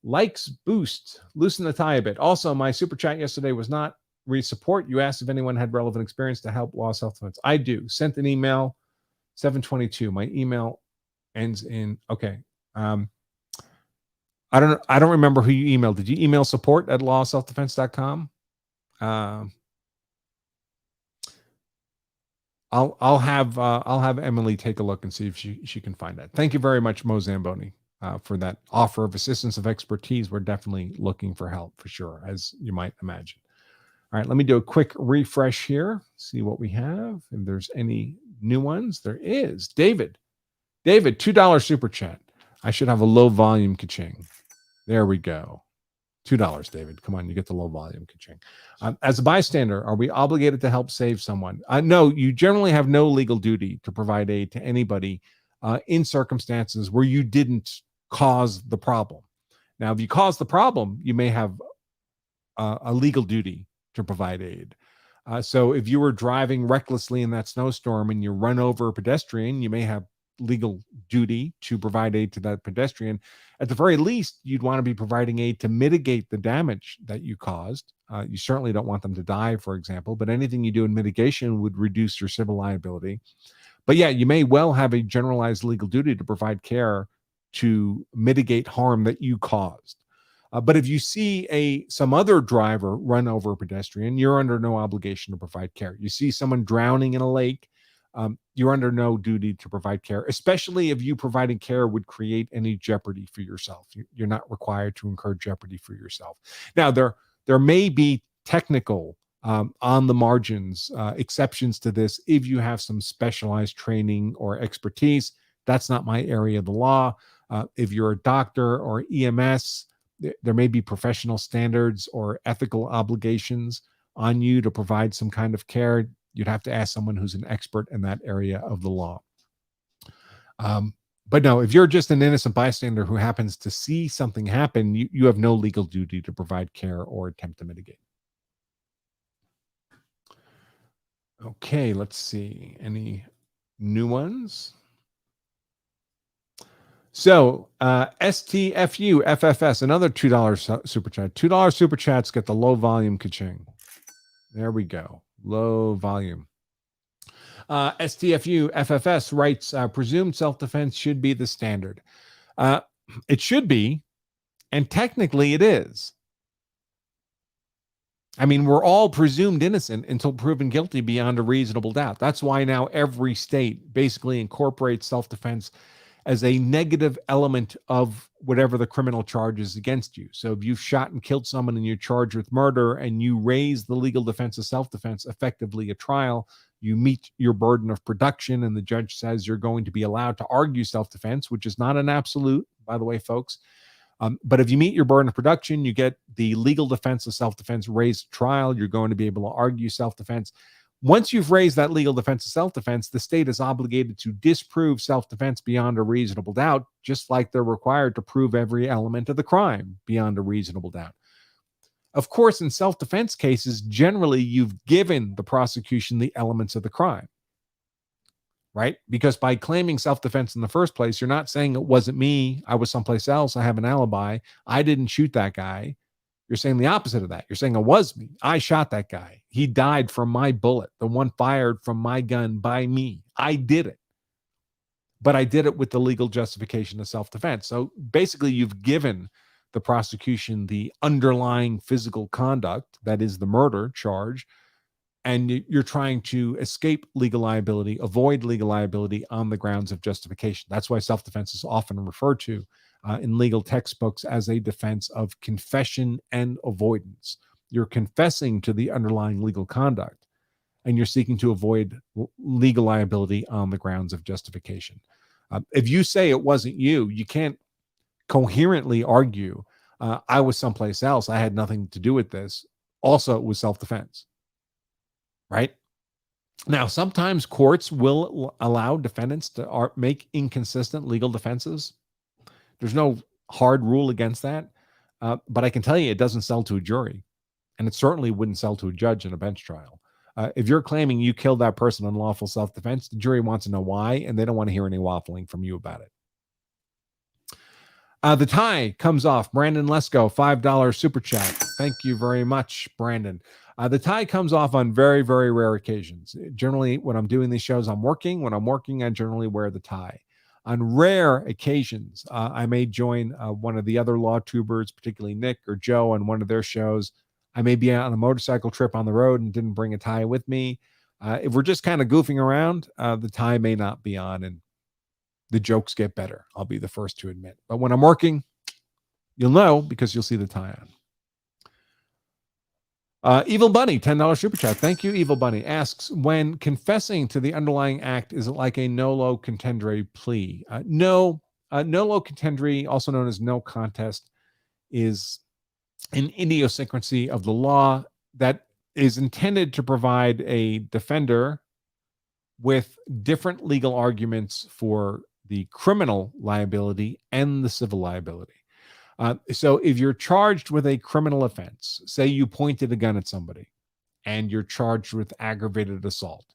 Likes boost, loosen the tie a bit. Also, my super chat yesterday was not re-support. You asked if anyone had relevant experience to help law self-defense. I do. Sent an email, 722. My email ends in, okay. I don't remember who you emailed. Did you email support at lawselfdefense.com? I'll have Emily take a look and see if she can find that. Thank you very much, Mo Zamboni, for that offer of assistance of expertise. We're definitely looking for help for sure, as you might imagine. All right, let me do a quick refresh here. See what we have. If there's any new ones, there is. David, $2 super chat. I should have a low volume ka-ching. There we go. $2, David. Come on, you get the low volume ka-ching. As a bystander, are we obligated to help save someone? No, you generally have no legal duty to provide aid to anybody in circumstances where you didn't cause the problem. Now, if you cause the problem, you may have a legal duty to provide aid. So if you were driving recklessly in that snowstorm and you run over a pedestrian, you may have legal duty to provide aid to that pedestrian. At the very least, you'd want to be providing aid to mitigate the damage that you caused. You certainly don't want them to die, for example, but anything you do in mitigation would reduce your civil liability. But yeah, you may well have a generalized legal duty to provide care to mitigate harm that you caused. But if you see some other driver run over a pedestrian, you're under no obligation to provide care. You see someone drowning in a lake, you're under no duty to provide care, especially if you providing care would create any jeopardy for yourself. You're not required to incur jeopardy for yourself. Now, there may be technical on the margins exceptions to this if you have some specialized training or expertise. That's not my area of the law. If you're a doctor or EMS, there may be professional standards or ethical obligations on you to provide some kind of care. You'd have to ask someone who's an expert in that area of the law. But no, if you're just an innocent bystander who happens to see something happen, you have no legal duty to provide care or attempt to mitigate. Okay, let's see. Any new ones? So STFU FFS, another $2 super chat. $2 super chats get the low volume ka-ching. There we go. Low volume. STFU FFS writes, presumed self-defense should be the standard. It should be, and technically it is. I mean, we're all presumed innocent until proven guilty beyond a reasonable doubt. That's why now every state basically incorporates self-defense as a negative element of whatever the criminal charge is against you. So if you've shot and killed someone and you're charged with murder and you raise the legal defense of self-defense effectively at trial, you meet your burden of production and the judge says you're going to be allowed to argue self-defense, which is not an absolute, by the way, folks. But if you meet your burden of production, you get the legal defense of self-defense raised at trial, you're going to be able to argue self-defense. Once you've raised that legal defense of self-defense, the state is obligated to disprove self-defense beyond a reasonable doubt, just like they're required to prove every element of the crime beyond a reasonable doubt. Of course, in self-defense cases, generally you've given the prosecution the elements of the crime, right? Because by claiming self-defense in the first place, you're not saying it wasn't me, I was someplace else, I have an alibi, I didn't shoot that guy. You're saying the opposite of that. You're saying it was me. I shot that guy. He died from my bullet, the one fired from my gun by me. I did it. But I did it with the legal justification of self-defense. So basically, you've given the prosecution the underlying physical conduct, that is the murder charge, and you're trying to escape legal liability, avoid legal liability on the grounds of justification. That's why self-defense is often referred to in legal textbooks as a defense of confession and avoidance. You're confessing to the underlying legal conduct, and you're seeking to avoid legal liability on the grounds of justification. If you say it wasn't you, you can't coherently argue, I was someplace else, I had nothing to do with this. Also, it was self-defense, right? Now, sometimes courts will allow defendants to make inconsistent legal defenses. There's no hard rule against that, but I can tell you it doesn't sell to a jury, and it certainly wouldn't sell to a judge in a bench trial. If you're claiming you killed that person on lawful self-defense, the jury wants to know why, and they don't want to hear any waffling from you about it. The tie comes off. Brandon Lesko, $5 super chat. Thank you very much, Brandon. The tie comes off on very, very rare occasions. Generally, when I'm doing these shows, I'm working. When I'm working, I generally wear the tie. On rare occasions, I may join one of the other law tubers, particularly Nick or Joe, on one of their shows. I may be on a motorcycle trip on the road and didn't bring a tie with me. If we're just kind of goofing around, the tie may not be on, and the jokes get better. I'll be the first to admit. But when I'm working, you'll know because you'll see the tie on. Evil Bunny, $10 super chat. Thank you, Evil Bunny. Asks, when confessing to the underlying act, is it like a nolo contendere plea? No. Nolo contendere, also known as no contest, is an idiosyncrasy of the law that is intended to provide a defender with different legal arguments for the criminal liability and the civil liability. So if you're charged with a criminal offense, say you pointed a gun at somebody and you're charged with aggravated assault,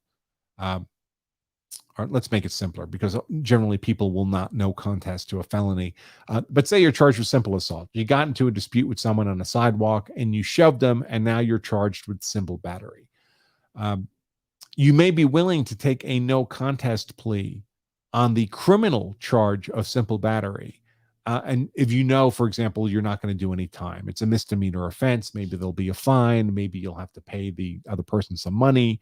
or let's make it simpler, because generally people will not no contest to a felony. But say you're charged with simple assault. You got into a dispute with someone on a sidewalk and you shoved them, and now you're charged with simple battery. You may be willing to take a no contest plea on the criminal charge of simple battery. And if you know, for example, you're not going to do any time, it's a misdemeanor offense, maybe there'll be a fine, maybe you'll have to pay the other person some money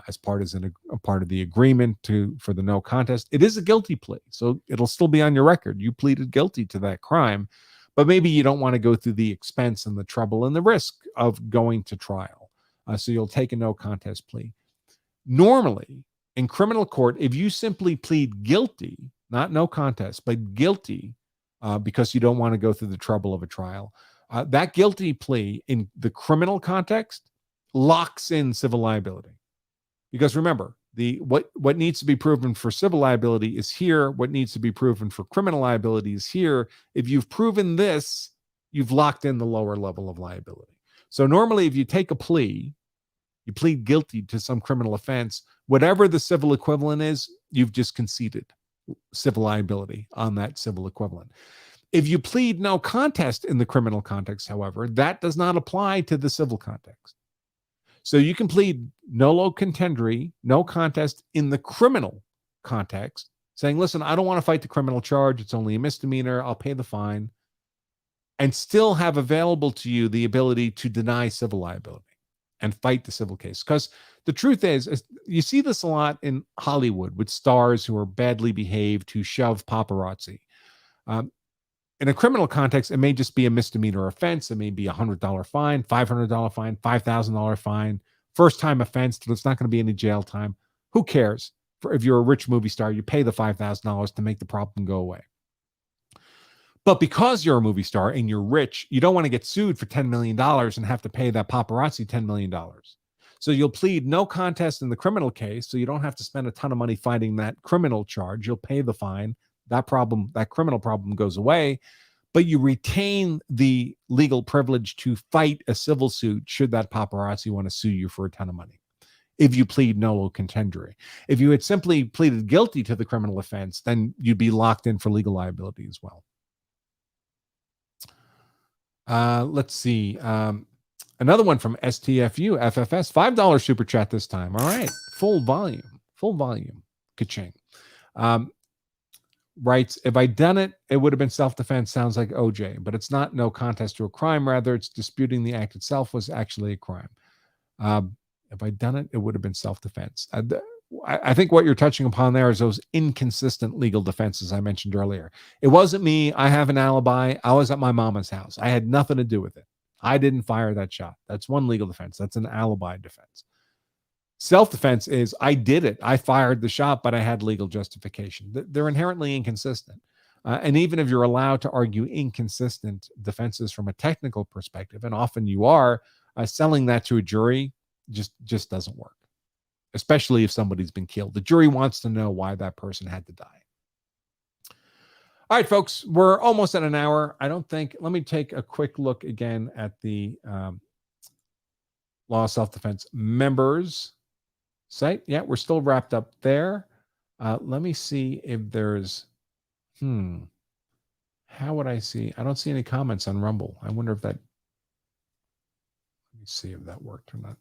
as part of the agreement for the no contest. It is a guilty plea, so it'll still be on your record. You pleaded guilty to that crime, but maybe you don't want to go through the expense and the trouble and the risk of going to trial. So you'll take a no contest plea. Normally, in criminal court, if you simply plead guilty, not no contest, but guilty, because you don't want to go through the trouble of a trial, that guilty plea in the criminal context locks in civil liability. Because remember, what needs to be proven for civil liability is here. What needs to be proven for criminal liability is here. If you've proven this, you've locked in the lower level of liability. So normally, if you take a plea, you plead guilty to some criminal offense, whatever the civil equivalent is, you've just conceded civil liability on that civil equivalent. If you plead no contest in the criminal context, however, that does not apply to the civil context. So you can plead nolo contendere, no contest in the criminal context, saying, listen, I don't want to fight the criminal charge. It's only a misdemeanor. I'll pay the fine, and still have available to you the ability to deny civil liability and fight the civil case. Because the truth is, you see this a lot in Hollywood with stars who are badly behaved, who shove paparazzi. In a criminal context, it may just be a misdemeanor offense. It may be $100 fine, $500 fine, $5,000 fine, first-time offense. There's not going to be any jail time. Who cares? If you're a rich movie star, you pay the $5,000 to make the problem go away. But because you're a movie star and you're rich, you don't want to get sued for $10 million and have to pay that paparazzi $10 million. So you'll plead no contest in the criminal case, so you don't have to spend a ton of money fighting that criminal charge. You'll pay the fine. That criminal problem goes away, but you retain the legal privilege to fight a civil suit should that paparazzi want to sue you for a ton of money, if you plead nolo contendere. If you had simply pleaded guilty to the criminal offense, then you'd be locked in for legal liability as well. Let's see. Another one from STFU FFS, $5 super chat this time. All right. Full volume. Ka-ching. Writes, if I'd done it, it would have been self-defense. Sounds like OJ, but it's not no contest to a crime. Rather, it's disputing the act itself was actually a crime. If I'd done it, it would have been self-defense. I think what you're touching upon there is those inconsistent legal defenses I mentioned earlier. It wasn't me. I have an alibi. I was at my mama's house. I had nothing to do with it. I didn't fire that shot. That's one legal defense. That's an alibi defense. Self-defense is I did it. I fired the shot, but I had legal justification. They're inherently inconsistent. And even if you're allowed to argue inconsistent defenses from a technical perspective, and often you are, selling that to a jury just doesn't work, especially if somebody's been killed. The jury wants to know why that person had to die. All right, folks, we're almost at an hour. Let me take a quick look again at the Law of Self-Defense members site. Yeah, we're still wrapped up there. Let me see if there's, how would I see? I don't see any comments on Rumble. I wonder if let me see if that worked or not.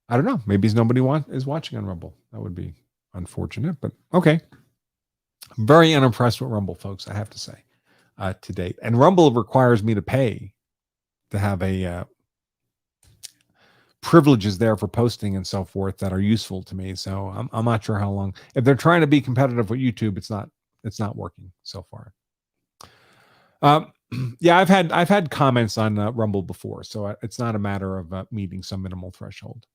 I don't know. Maybe nobody is watching on Rumble. That would be unfortunate, but okay. I'm very unimpressed with Rumble, folks, I have to say, to date. And Rumble requires me to pay to have a privileges there for posting and so forth that are useful to me. So I'm not sure how long. If they're trying to be competitive with YouTube, it's not working so far. Yeah, I've had comments on Rumble before, so it's not a matter of meeting some minimal threshold.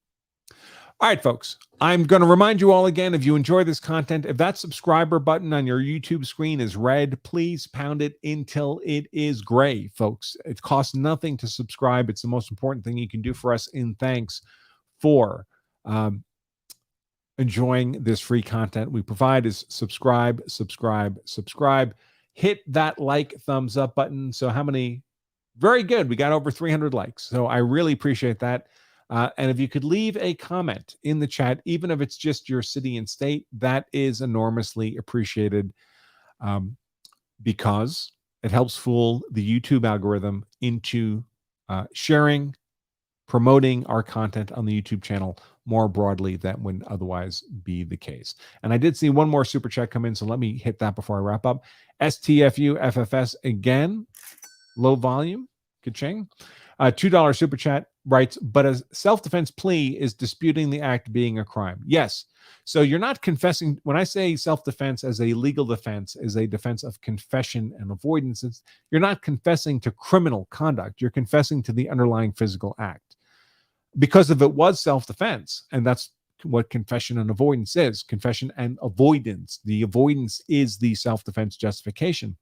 All right, folks, I'm going to remind you all again, if you enjoy this content, if that subscriber button on your YouTube screen is red, please pound it until it is gray, folks. It costs nothing to subscribe. It's the most important thing you can do for us in thanks for enjoying this free content we provide is subscribe. Hit that like, thumbs up button. So how many? Very good. We got over 300 likes. So I really appreciate that. And if you could leave a comment in the chat, even if it's just your city and state, that is enormously appreciated, because it helps fool the YouTube algorithm into sharing, promoting our content on the YouTube channel more broadly than would otherwise be the case. And I did see one more super chat come in, so let me hit that before I wrap up. STFU FFS again, low volume, ka-ching. $2 super chat writes, but a self-defense plea is disputing the act being a crime. Yes. So you're not confessing. When I say self-defense as a legal defense, is a defense of confession and avoidance, you're not confessing to criminal conduct. You're confessing to the underlying physical act. Because if it was self-defense, and that's what confession and avoidance is, confession and avoidance, the avoidance is the self-defense justification.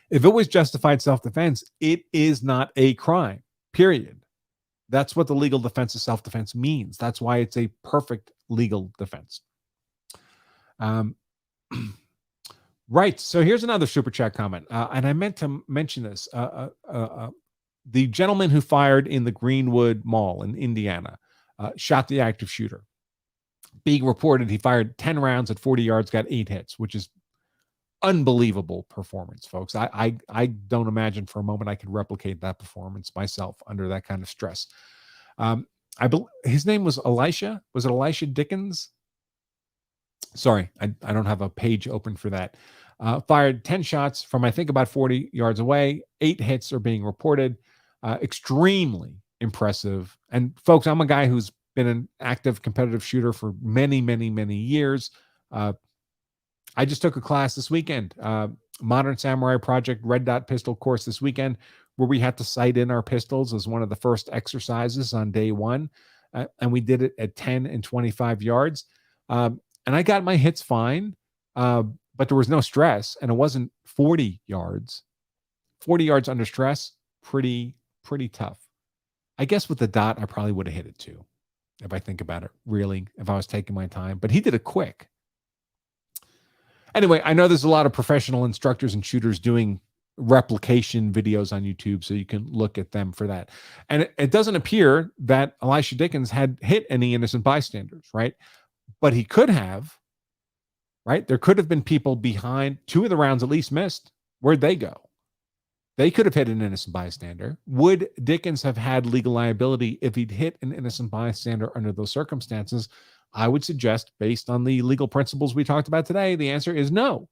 If it was justified self-defense, it is not a crime, period. That's what the legal defense of self-defense means. That's why it's a perfect legal defense. Right. So here's another super chat comment. And I meant to mention this. The gentleman who fired in the Greenwood Mall in Indiana shot the active shooter. Being reported, he fired 10 rounds at 40 yards, got 8 hits, which is unbelievable performance, folks. I don't imagine for a moment I could replicate that performance myself under that kind of stress. His name was Elisha. Was it Elisha Dickens? Sorry, I don't have a page open for that. Fired 10 shots from, I think, about 40 yards away. 8 hits are being reported. Extremely impressive. And folks, I'm a guy who's been an active competitive shooter for many, many, many years. I just took a class this weekend, Modern Samurai Project Red Dot Pistol course this weekend, where we had to sight in our pistols as one of the first exercises on day one. And we did it at 10 and 25 yards. And I got my hits fine, but there was no stress, and it wasn't 40 yards. 40 yards under stress, pretty tough. I guess with the dot, I probably would have hit it too, if I think about it, really, if I was taking my time. But he did it quick. Anyway, I know there's a lot of professional instructors and shooters doing replication videos on YouTube, so you can look at them for that. And it doesn't appear that Elisha Dickens had hit any innocent bystanders, right? But he could have, right? There could have been people behind. 2 of the rounds at least missed. Where'd they go? They could have hit an innocent bystander. Would Dickens have had legal liability if he'd hit an innocent bystander under those circumstances? I would suggest, based on the legal principles we talked about today, the answer is no.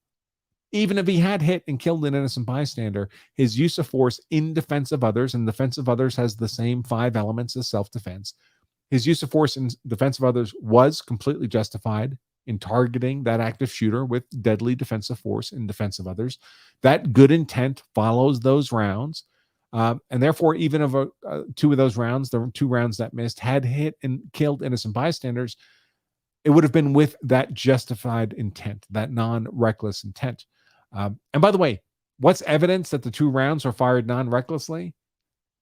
Even if he had hit and killed an innocent bystander, his use of force in defense of others, and defense of others has the same 5 elements as self-defense. His use of force in defense of others was completely justified in targeting that active shooter with deadly defensive force in defense of others. That good intent follows those rounds. And therefore, even if 2 of those rounds, the 2 rounds that missed, had hit and killed innocent bystanders, it would have been with that justified intent, that non-reckless intent. And by the way, what's evidence that the 2 rounds were fired non-recklessly?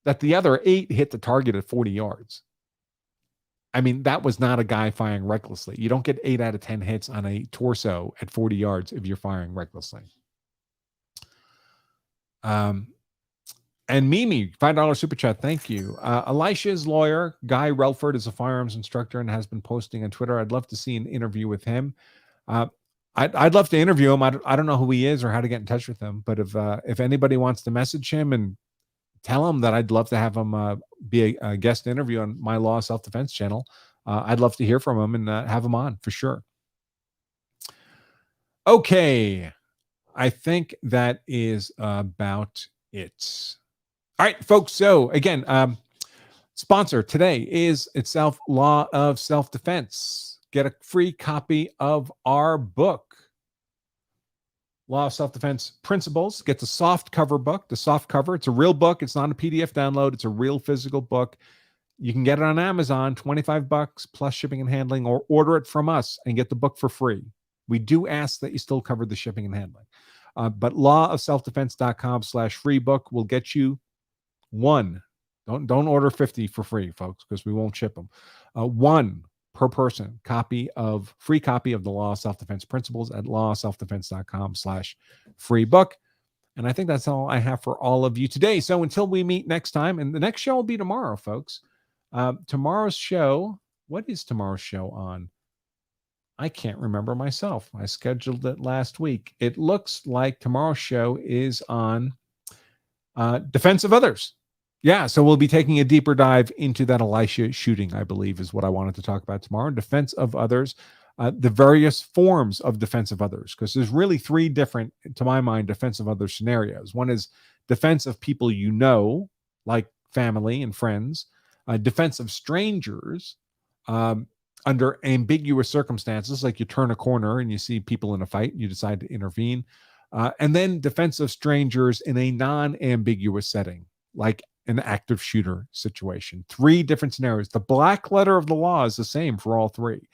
That the other 8 hit the target at 40 yards. I mean, that was not a guy firing recklessly. You don't get 8 out of 10 hits on a torso at 40 yards if you're firing recklessly. And Mimi, $5 super chat. Thank you. Elisha's lawyer, Guy Relford, is a firearms instructor and has been posting on Twitter. I'd love to see an interview with him. I'd love to interview him. I don't know who he is or how to get in touch with him. But if anybody wants to message him and tell him that I'd love to have him be a guest interview on my Law Self-Defense channel, I'd love to hear from him and have him on for sure. Okay. I think that is about it. All right, folks. So again, sponsor today is itself Law of Self-Defense. Get a free copy of our book, Law of Self-Defense Principles. Get the soft cover book, the soft cover. It's a real book. It's not a PDF download. It's a real physical book. You can get it on Amazon, $25 plus shipping and handling, or order it from us and get the book for free. We do ask that you still cover the shipping and handling. But lawofselfdefense.com/free book will get you 1. Don't order 50 for free, folks, because we won't ship them. 1 per person free copy of the Law of Self-Defense Principles at lawofselfdefense.com/free book. And I think that's all I have for all of you today. So until we meet next time, and the next show will be tomorrow, folks. Tomorrow's show, what is tomorrow's show on? I can't remember myself. I scheduled it last week. It looks like tomorrow's show is on defense of others. Yeah, so we'll be taking a deeper dive into that Elisha shooting, I believe, is what I wanted to talk about tomorrow. Defense of others, the various forms of defense of others, because there's really three different, to my mind, defense of others scenarios. One is defense of people you know, like family and friends. Defense of strangers under ambiguous circumstances, like you turn a corner and you see people in a fight and you decide to intervene. And then defense of strangers in a non-ambiguous setting, like an active shooter situation. Three different scenarios. The black letter of the law is the same for all three.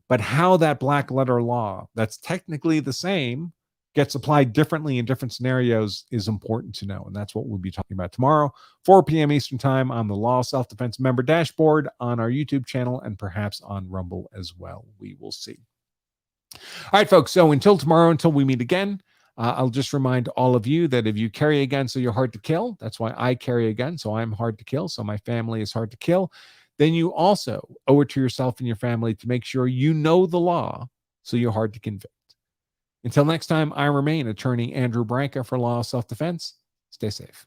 But how that black letter law, that's technically the same, gets applied differently in different scenarios is important to know. And that's what we'll be talking about tomorrow, 4 p.m. Eastern Time on the Law Self-Defense member dashboard, on our YouTube channel, and perhaps on Rumble as well. We will see. All right, folks. So until tomorrow, until we meet again, I'll just remind all of you that if you carry a gun so you're hard to kill, that's why I carry a gun, so I'm hard to kill, so my family is hard to kill, then you also owe it to yourself and your family to make sure you know the law so you're hard to convict. Until next time, I remain Attorney Andrew Branca for Law of Self-Defense. Stay safe.